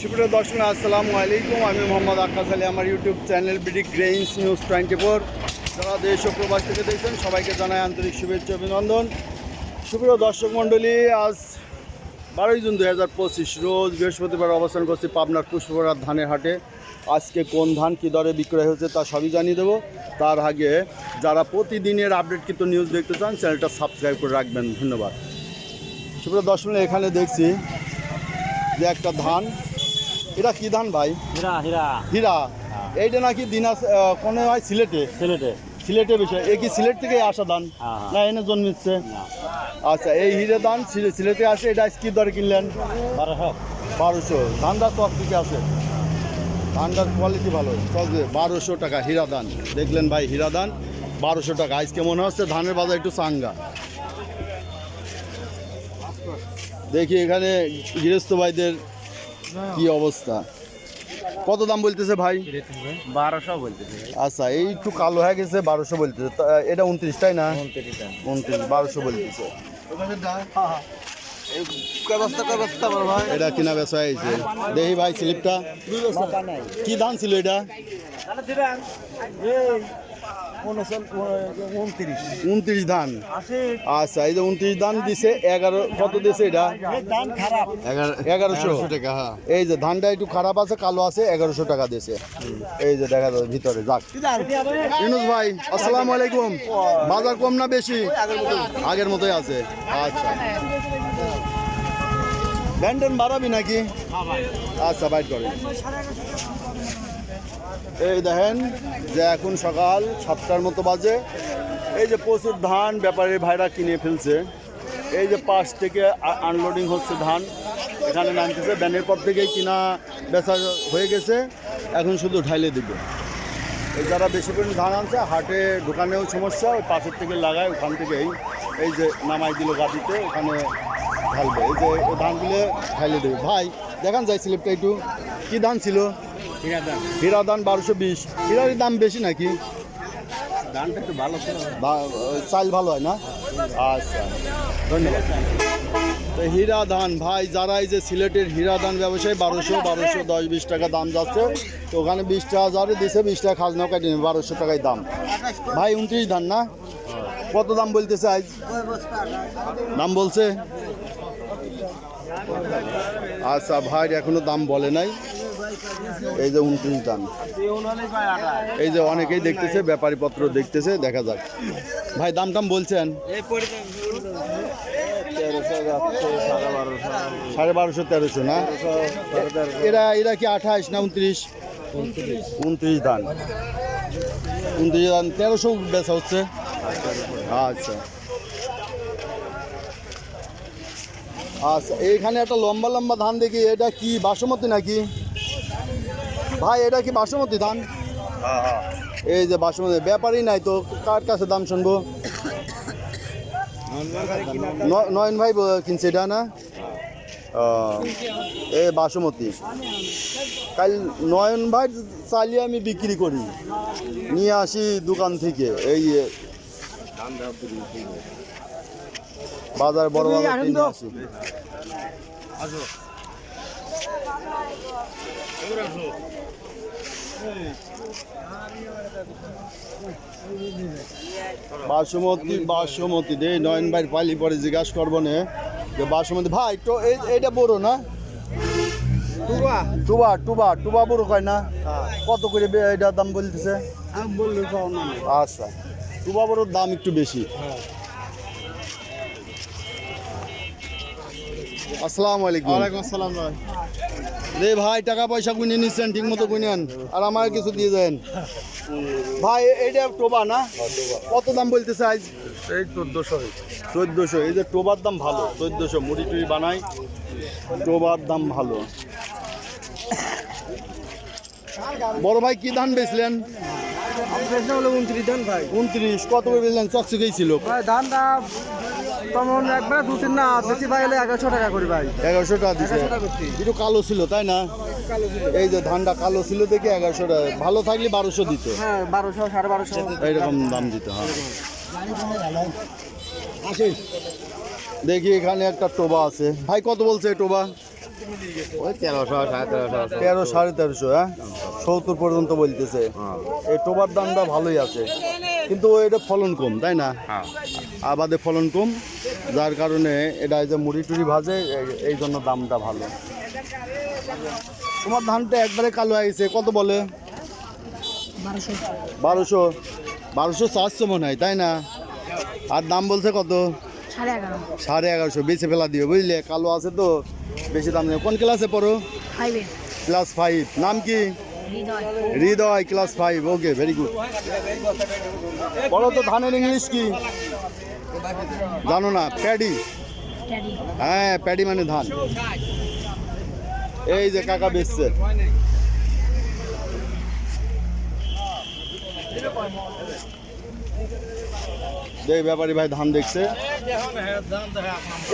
সুপ্রিয় দর্শক, আসসালামু আলাইকুম। আমি মোহাম্মদ আকাশ আলী। আমার YouTube channel BD grains news 24, যারা দেশ ও প্রবাস থেকে দেখছেন সবাইকে জানাই আন্তরিক শুভেচ্ছা অভিনন্দন। সুপ্রিয় দর্শক মণ্ডলী, আজ 12 জুন 2025 রোজ বৃহস্পতিবার অবস্থান করছি পাবনার পুষ্পরাত ধানের হাটে। আজকে কোন ধান কী দরে বিক্রয় হচ্ছে তা সবই জানিয়ে দেবো। তার আগে যারা প্রতিদিনের আপডেট কিন্তু নিউজ দেখতে চান চ্যানেলটা সাবস্ক্রাইব করে রাখবেন, ধন্যবাদ। সুপ্রিয় দর্শক, এখানে দেখছি যে একটা ধান, এটা কি ধান ভাই? হীরা হীরা হীরা। এইটা নাকি দিনাজ কোনে হয় সিলেটে সিলেটে বিষয়। এ কি সিলেট থেকে আসা ধান না এনে জন্মিচ্ছে? আচ্ছা, এই হীরা ধান সিলেটে আসে। এটা কি দরে কিনলেন? 1200। ধানটা সব থেকে আছে, ধানটার কোয়ালিটি ভালো, চলছে। 1200 টাকা হীরা ধান। দেখলেন ভাই, হীরা ধান 1200 টাকা। আজকে মনে হচ্ছে ধানের বাজার একটু চাঙ্গা। দেখি এখানে গৃহস্থ ভাইদের কি অবস্থা, কত দাম বলতেছে ভাই? 1200 বলতেছে। আচ্ছা, এই একটু কালো হয়ে গেছে, 1200 বলতেছে। এটা 29, তাই না? 29, 1200 বলতেছে। এটা কিনা বেচা হয়েছে। দেখি ভাই স্লিপটা, কি ধান ছিল এটা? 29 ধান। আচ্ছা, এই যে 29 ধান দিছে। 11 কত দিছে এটা? 1100 টাকা। হ্যাঁ, এই যে ধানটা একটু খারাপ আছে, কালো আছে, 1100 টাকা দিয়েছে। এই যে দেখা যাচ্ছে ভিতরে। যাক, ইউনুস ভাই আসসালামু আলাইকুম। বাজার কম না বেশি? আগের মতোই আছে। আচ্ছা, ব্যান্ডন বাড়াবি নাকি? আচ্ছা, বাইট করে। এই দেখেন যে এখন সকাল 7টার মতো বাজে। এই যে প্রচুর ধান ব্যাপারী ভাইরা কিনে ফেলছে। এই যে পাশ থেকে আনলোডিং হচ্ছে ধান, এখানে নামতেছে। ব্যানের পর থেকেই কিনা বেচা হয়ে গেছে, এখন শুধু ঢাইলে দিবে। এই যারা বেশি পরিমাণে ধান আনছে, হাটে দোকানেও সমস্যা, ওই পাশের থেকে লাগায়, ওখান থেকেই এই যে নামাই দিল গাড়িতে, ওখানে ঢালবে। এই যে ওই ধানগুলো ঢাইলে দেবে। ভাই দেখান যায় স্লিপটা একটু, কী ধান ছিল? হীরা ধান 1220। হীরার দাম বেশি নাকি? ধানটা একটু ভালো ছিল, চাল ভালো হয় না? আচ্ছা, ধন্যবাদ। তো হীরা ধান ভাই, যারা এই যে সিলেটের হীরা ধান ব্যবসায়ী, 1200 10-20 টাকা দাম যাচ্ছে। তো ওখানে 20 টাকা যারে দিছে, 20 টাকা খাজনাও কাটিয়ে নেবে, 1200 টাকায় দাম। ভাই 29 ধান না? কত দাম বলতেছে আজ? দাম বলছে? আচ্ছা ভাই, এখনো দাম বলে নাই। এই যে 29 ধান, এই যে অনেকেই দেখতেছে, ব্যাপারী পত্র দেখতেছে, দেখা যাক। ভাই দাম টাম বলছেন? 1250 1300 না? এরা কি 28 না 29? 29 ধান। 29 ধান 1300 বেচা হচ্ছে। আচ্ছা আচ্ছা, এইখানে একটা লম্বা লম্বা ধান দেখি, এটা কি বাসমতি নাকি ভাই? এটা কি বাসমতি ধান? এই যে বাসমতি। ব্যাপারই নাই তো, কার কাছে দাম শুনবো? নয়ন ভাই কিনছে এটা না? এ বাসমতি। কাল নয়ন ভাই চালিয়ে আমি বিক্রি করি, নিয়ে আসি দোকান থেকে। এই বাজার বড় বাজার নিয়ে আসি। বাসমতি দে নয়ন ভাই পালি পরে জিজ্ঞাসা করবো না যে বাসমতি ভাই তো এইটা বড় না? টুবা বড় কয় না? কত করে এটার দাম বলতেছে? আচ্ছা, টুবা বড়োর দাম একটু বেশি। আসসালামু আলাইকুম। ওয়ালাইকুম আসসালাম। রে ভাই, টাকা পয়সা গুনে নিচ্ছেন ঠিক মতো গুনেন, আর আমার কিছু দিয়ে দেন ভাই। এইটা টোবা না? কত দাম বলতেছে আজ? এই 1400। এই যে টোবার দাম ভালো, 1400। মুড়ি টুড়ি বানাই, টোবার দাম ভালো। বড় ভাই কি ধান বেচলেন? 29 ধান ভাই। 29 কত করে বেচলেন? চকচকেই ছিল ধানটা তেমন একবার 2-3 না বেশি ভাই হলে 1100 টাকা করি ভাই। 1100 টাকা দিছে। একটু কালো ছিল তাই না? এই যে ধানটা কালো ছিল দেখে 1100 টাকা। ভালো থাকলে 1200 দিত। হ্যাঁ, 1200 1250 এইরকম দাম দিত। হ্যাঁ, দেখি এখানে একটা টোবা আছে। ভাই কত বলছে টোবা? ওই 1300 1350 1300 1350, হ্যাঁ 70 পর্যন্ত বলতেছে। এই টোবার দামটা ভালোই আছে, কিন্তু এটা ফলন কম, তাই না? হ্যাঁ আবাদে ফলন কম, যার কারণে এটা এই যে মুড়ি টুড়ি ভাজে, এই জন্য দামটা ভালো। তোমার ধানটা একবারে কালো হয়ে গেছে, কত বলে? 1200 1200 400 মনে হয়, তাই না? আর দাম বলছে কত? 1150 বেঁচে ফেলা দিও, বুঝলে? কালো আছে তো, বেশি দাম নেই। কোন ক্লাসে পড়ো? ক্লাস 5। নাম কি? হৃদয়, ক্লাস 5। ওকে, ভেরি গুড। বলো তো ধানের ইংলিশ কি জানো না? প্যাডি। হ্যাঁ, প্যাডি মানে ধান। এই যে কাকা বেচছে, দেখ ব্যাপারী ভাই ধান দেখছে।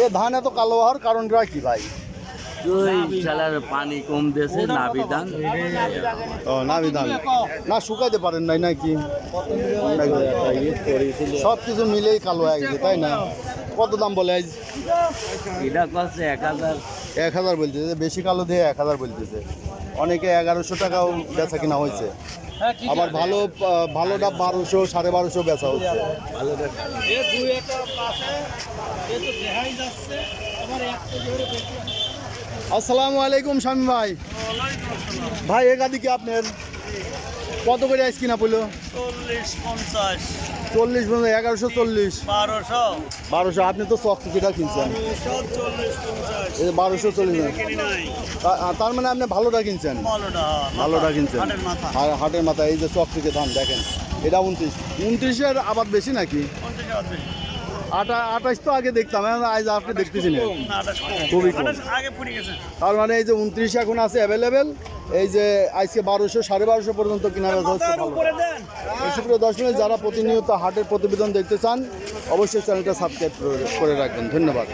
এ ধান এত কালো হওয়ার কারণটা কি ভাই? পানি কম দিয়েছে, নাবি ধান। ও, নাবি ধান না, শুকাইতে পারেন নাই নাকি? সব কিছু মিলেই কালো হয়ে গেছে, তাই না? কত দাম বলে আজ? এটা করছে 1000। 1000 বলতেছে, বেশি কালো দিয়ে 1000 বলতেছে। অনেকে 1100 টাকাও বেচা কিনা হয়েছে, আবার ভালোটা 1200 1250 বেচা হচ্ছে। আসসালামু আলাইকুম স্বামী ভাই। ভাই একাদি কি আপনার কত করে আইস কিনা পড়লো? 40 50 1140 1200। আপনি তো চকচকিটা কিনছেন, 1240। তার মানে আপনি ভালোটা কিনছেন, ভালোটা কিনছেন। হাটের মাথা এই যে চকচকে ধান দেখেন, এটা 29 আবার বেশি নাকি? 28 তো আগে দেখতাম, আজ আপনি দেখতেছি না, খুবই কম। তার মানে এই যে 29 এখন আছে অ্যাভেলেবেল। এই যে আজকে 1200 1250 পর্যন্ত কিনা বেচা হচ্ছে। সুপ্রিয় দর্শক, যারা প্রতিনিয়ত হাটের প্রতিবেদন দেখতে চান, অবশ্যই চ্যানেলটা সাবস্ক্রাইব করে রাখবেন। ধন্যবাদ।